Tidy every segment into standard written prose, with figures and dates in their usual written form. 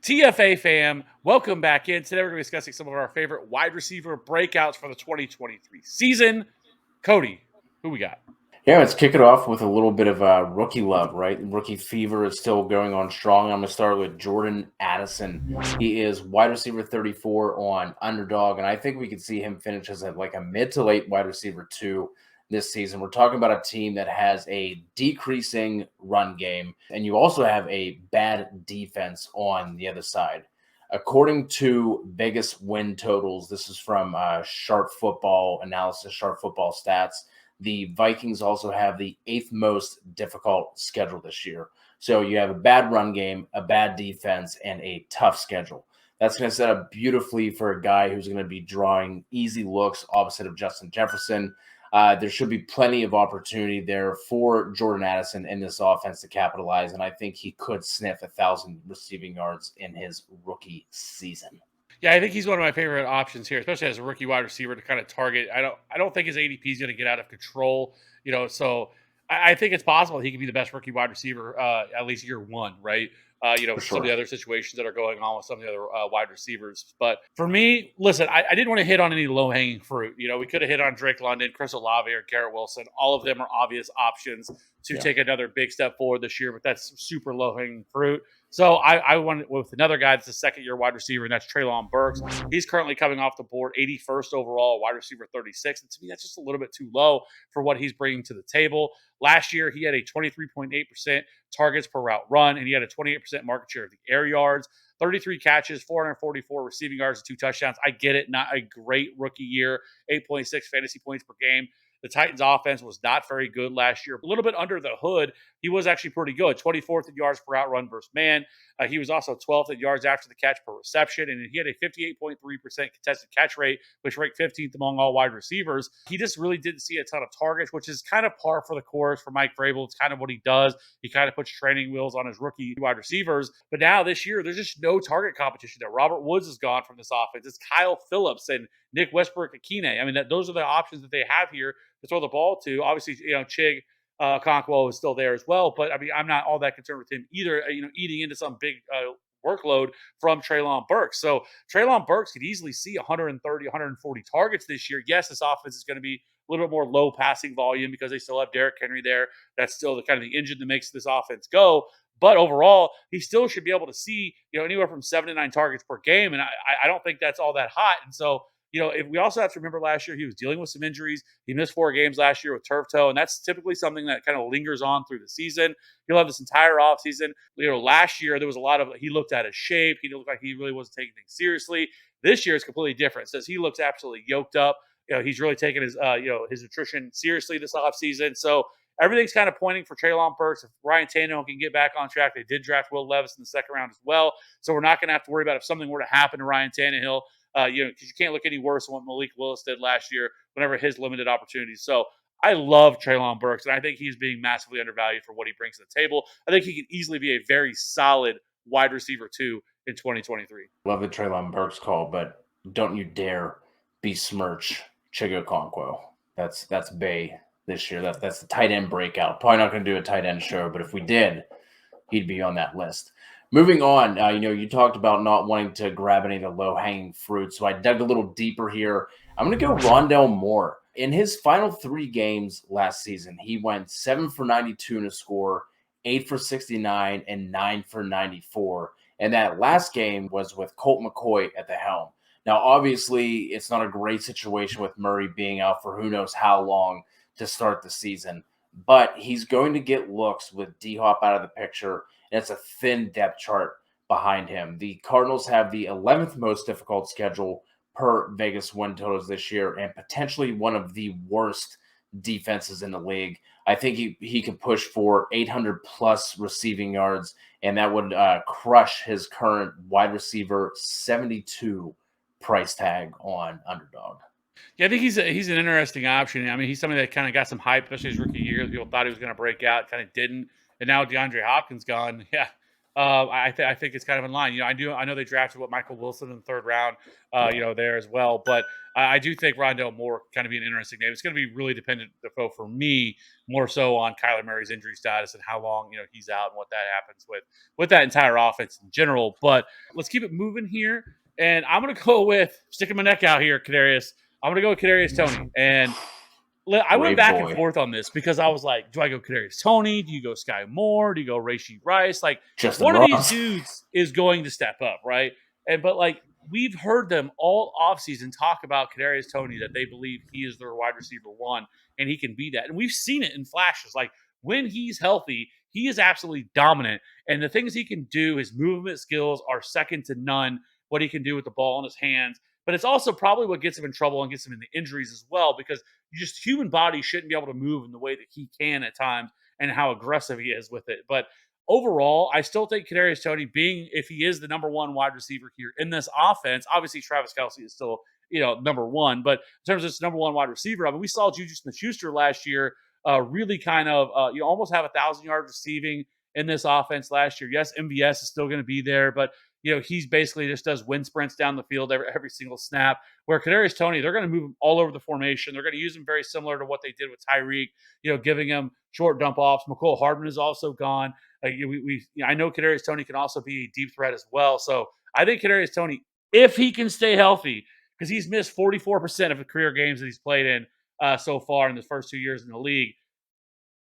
TFA fam, welcome back in. Today we're going to be discussing some of our favorite wide receiver breakouts for the 2023 season. Cody, who we got? Yeah, let's kick it off with a little bit of rookie love, right? Rookie fever is still going on strong. I'm going to start with Jordan Addison. He is wide receiver 34 on Underdog, and I think we could see him finish as a mid to late wide receiver 2 this season. We're talking about a team that has a decreasing run game, and you also have a bad defense on the other side. According to Vegas win totals, this is from Sharp Football Analysis, Sharp Football Stats. The Vikings also have the 8th most difficult schedule this year. So you have a bad run game, a bad defense, and a tough schedule. That's going to set up beautifully for a guy who's going to be drawing easy looks opposite of Justin Jefferson. There should be plenty of opportunity there for Jordan Addison in this offense to capitalize, and I think he could sniff 1,000 receiving yards in his rookie season. Yeah, I think he's one of my favorite options here, especially as a rookie wide receiver to kind of target. I don't think his ADP is going to get out of control, so I think it's possible he could be the best rookie wide receiver at least year one, right? For Some of sure. the other situations that are going on with some of the other wide receivers. But for me, listen, I didn't want to hit on any low hanging fruit. We could have hit on Drake London, Chris Olave, or Garrett Wilson. All of them are obvious options to take another big step forward this year, but that's super low hanging fruit. So I went with another guy that's a second-year wide receiver, and that's Treylon Burks. He's currently coming off the board 81st overall, wide receiver 36. And to me, that's just a little bit too low for what he's bringing to the table. Last year, he had a 23.8% targets per route run, and he had a 28% market share of the air yards, 33 catches, 444 receiving yards, and 2 touchdowns. I get it, not a great rookie year, 8.6 fantasy points per game. The Titans' offense was not very good last year. A little bit under the hood, he was actually pretty good. 24th in yards per out run versus man. He was also 12th in yards after the catch per reception, and he had a 58.3% contested catch rate, which ranked 15th among all wide receivers. He just really didn't see a ton of targets, which is kind of par for the course for Mike Vrabel. It's kind of what he does. He kind of puts training wheels on his rookie wide receivers. But now this year, there's just no target competition there. Robert Woods is gone from this offense. It's Kyle Phillips and Nick Westbrook-Akine. I mean, those are the options that they have here to throw the ball to. Obviously, Chig Okonkwo is still there as well, but I mean, I'm not all that concerned with him either. Eating into some big workload from Treylon Burks. So Treylon Burks could easily see 130, 140 targets this year. Yes, this offense is going to be a little bit more low passing volume because they still have Derrick Henry there. That's still the kind of the engine that makes this offense go. But overall, he still should be able to see, anywhere from 7 to 9 targets per game. And I don't think that's all that hot. And so, if we also have to remember last year, he was dealing with some injuries. He missed 4 games last year with turf toe, and that's typically something that kind of lingers on through the season. He'll have this entire offseason. Last year, there was a lot of, he looked out of shape. He looked like he really wasn't taking things seriously. This year is completely different. It says he looks absolutely yoked up. He's really taking his nutrition seriously this offseason. So everything's kind of pointing for Treylon Burks. If Ryan Tannehill can get back on track, they did draft Will Levis in the second round as well. So we're not going to have to worry about if something were to happen to Ryan Tannehill. Because you can't look any worse than what Malik Willis did last year whenever his limited opportunities. So I love Treylon Burks, and I think he's being massively undervalued for what he brings to the table. I think he could easily be a very solid wide receiver 2 in 2023. Love the Treylon Burks call, but don't you dare besmirch Chig Okonkwo. That's Bay this year. That's the tight end breakout. Probably not going to do a tight end show, but if we did, he'd be on that list. Moving on, you talked about not wanting to grab any of the low-hanging fruit, so I dug a little deeper here. I'm going to go Rondell Moore. In his final 3 games last season, he went 7 for 92 in a score, 8 for 69, and 9 for 94. And that last game was with Colt McCoy at the helm. Now, obviously, it's not a great situation with Murray being out for who knows how long to start the season, but he's going to get looks with D-Hop out of the picture. And it's a thin depth chart behind him. The Cardinals have the 11th most difficult schedule per Vegas win totals this year and potentially one of the worst defenses in the league. I think he could push for 800 plus receiving yards, and that would crush his current wide receiver 72 price tag on Underdog. Yeah, I think he's an interesting option. I mean, he's somebody that kind of got some hype, especially his rookie year. People thought he was going to break out, kind of didn't. And now DeAndre Hopkins gone. Yeah, I think it's kind of in line. I know they drafted Michael Wilson in the third round, there as well. But I do think Rondell Moore kind of be an interesting name. It's going to be really dependent, though, for me, more so on Kyler Murray's injury status and how long he's out and what that happens with that entire offense in general. But let's keep it moving here, and I'm going to go with sticking my neck out here, Kadarius. I'm going to go with Kadarius Toney, and I went Brave back and boy. forth on this because I was like, do I go Kadarius Toney? Do you go Sky Moore? Do you go Rashee Rice? Like, Justin one of these Ross. dudes is going to step up, right? But like, we've heard them all offseason talk about Kadarius Toney, that they believe he is their wide receiver one and he can be that. And we've seen it in flashes. Like, when he's healthy, he is absolutely dominant. And the things he can do, his movement skills are second to none. What he can do with the ball in his hands. But it's also probably what gets him in trouble and gets him into injuries as well, because just human body shouldn't be able to move in the way that he can at times and how aggressive he is with it. But overall, I still think Kadarius Toney, being if he is the number one wide receiver here in this offense, obviously Travis Kelce is still number one, but in terms of this number one wide receiver, I mean, we saw Juju Smith-Schuster last year really kind of almost have 1,000 yards receiving in this offense last year. Yes, MVS is still going to be there, but he's basically just does wind sprints down the field every single snap. Where Kadarius Toney, they're going to move him all over the formation. They're going to use him very similar to what they did with Tyreek, giving him short dump offs. McCole Hardman is also gone. I know Kadarius Toney can also be a deep threat as well. So I think Kadarius Toney, if he can stay healthy, because he's missed 44% of the career games that he's played in so far in the first 2 years in the league,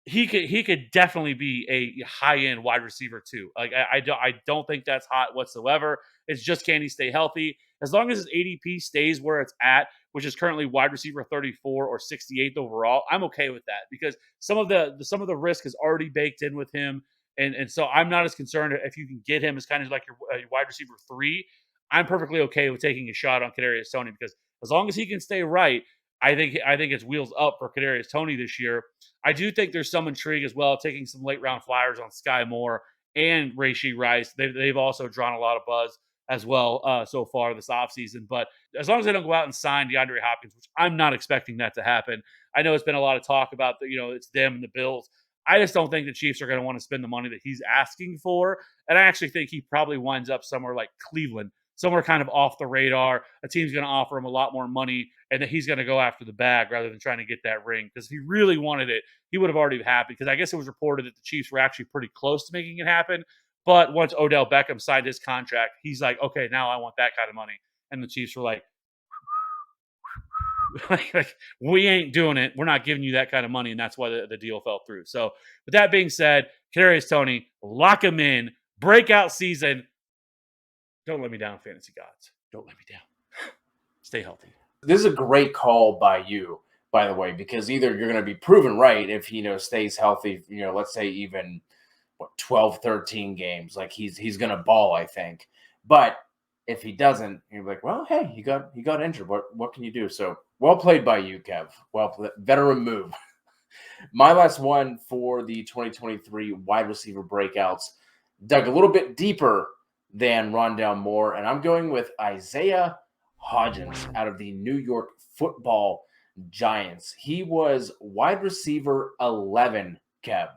he could definitely be a high end wide receiver too. Like I don't think that's hot whatsoever. It's just, can he stay healthy? As long as his ADP stays where it's at, which is currently wide receiver 34 or 68th overall, I'm okay with that, because some of the risk is already baked in with him, and so I'm not as concerned if you can get him as kind of like your wide receiver 3. I'm perfectly okay with taking a shot on Kadarius Toney, because as long as he can stay right, I think it's wheels up for Kadarius Toney this year. I do think there's some intrigue as well, taking some late round flyers on Sky Moore and Rashee Rice. They've also drawn a lot of buzz as well so far this offseason. But as long as they don't go out and sign DeAndre Hopkins, which I'm not expecting that to happen. I know it's been a lot of talk about it's them and the Bills. I just don't think the Chiefs are going to want to spend the money that he's asking for. And I actually think he probably winds up somewhere like Cleveland, somewhere kind of off the radar. A team's going to offer him a lot more money, and that he's going to go after the bag rather than trying to get that ring. Because if he really wanted it, he would have already happened. Because I guess it was reported that the Chiefs were actually pretty close to making it happen. But once Odell Beckham signed his contract, he's like, okay, now I want that kind of money. And the Chiefs were like, we ain't doing it. We're not giving you that kind of money. And that's why the deal fell through. So with that being said, Kadarius Toney, lock him in. Breakout season. Don't let me down, fantasy gods. Don't let me down. Stay healthy. This is a great call by you, by the way, because either you're going to be proven right if he stays healthy, let's say even 12, 13 games, like he's going to ball, I think. But if he doesn't, you're like, well, hey, he got injured. What can you do? So well played by you, Kev. Well, veteran move. My last one for the 2023 wide receiver breakouts dug a little bit deeper than Rondell Moore, and I'm going with Isaiah Hodgins out of the New York Football Giants. He was wide receiver 11, Kev,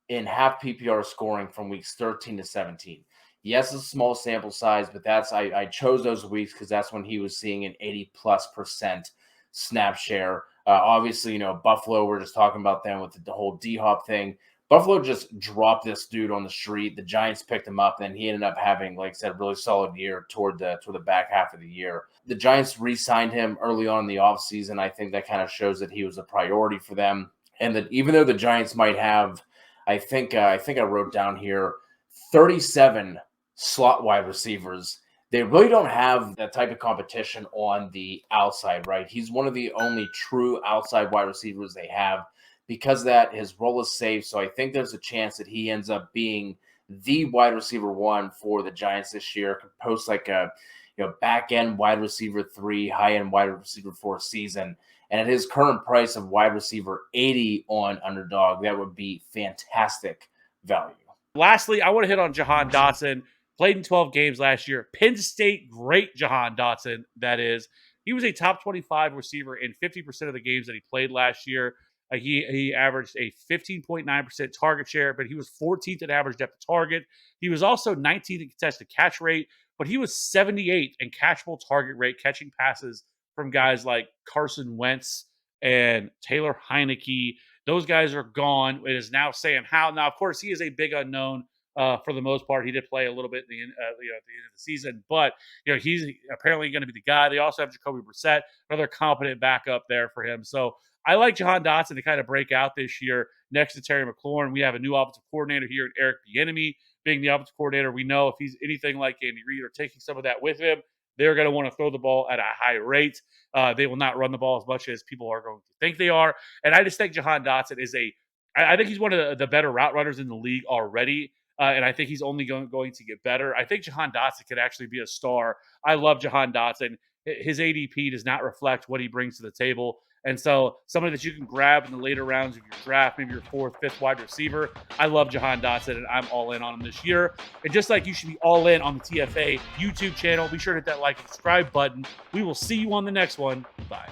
in half PPR scoring from weeks 13 to 17. Yes, it's a small sample size, but I chose those weeks because that's when he was seeing an 80+% snap share. Obviously, Buffalo, we're just talking about them with the whole D-Hop thing. Buffalo just dropped this dude on the street. The Giants picked him up, and he ended up having, like I said, a really solid year toward the back half of the year. The Giants re-signed him early on in the offseason. I think that kind of shows that he was a priority for them. And that even though the Giants might have, I think I wrote down here, 37 slot wide receivers, they really don't have that type of competition on the outside, right? He's one of the only true outside wide receivers they have. Because of that, his role is safe. So I think there's a chance that he ends up being the wide receiver 1 for the Giants this year. Could post like a back end wide receiver 3, high end wide receiver 4 season. And at his current price of wide receiver 80 on Underdog, that would be fantastic value. Lastly, I want to hit on Jahan Dotson. Played in 12 games last year. Penn State great Jahan Dotson, that is. He was a top 25 receiver in 50% of the games that he played last year. He averaged a 15.9% target share, but he was 14th in average depth of target. He was also 19th in contested catch rate, but he was 78th in catchable target rate, catching passes from guys like Carson Wentz and Taylor Heineke. Those guys are gone. It is now Sam Howell. Now, of course, he is a big unknown for the most part. He did play a little bit at the end of the season, but he's apparently going to be the guy. They also have Jacoby Brissett, another competent backup there for him. So I like Jahan Dotson to kind of break out this year next to Terry McLaurin. We have a new offensive coordinator here, Eric Bieniemy, being the offensive coordinator. We know if he's anything like Andy Reid or taking some of that with him, they're going to want to throw the ball at a high rate. They will not run the ball as much as people are going to think they are. And I just think Jahan Dotson is I think he's one of the better route runners in the league already. And I think he's only going to get better. I think Jahan Dotson could actually be a star. I love Jahan Dotson. His ADP does not reflect what he brings to the table. And so somebody that you can grab in the later rounds of your draft, maybe your fourth, fifth wide receiver. I love Jahan Dotson, and I'm all in on him this year. And just like you should be all in on the TFA YouTube channel, be sure to hit that like and subscribe button. We will see you on the next one. Bye.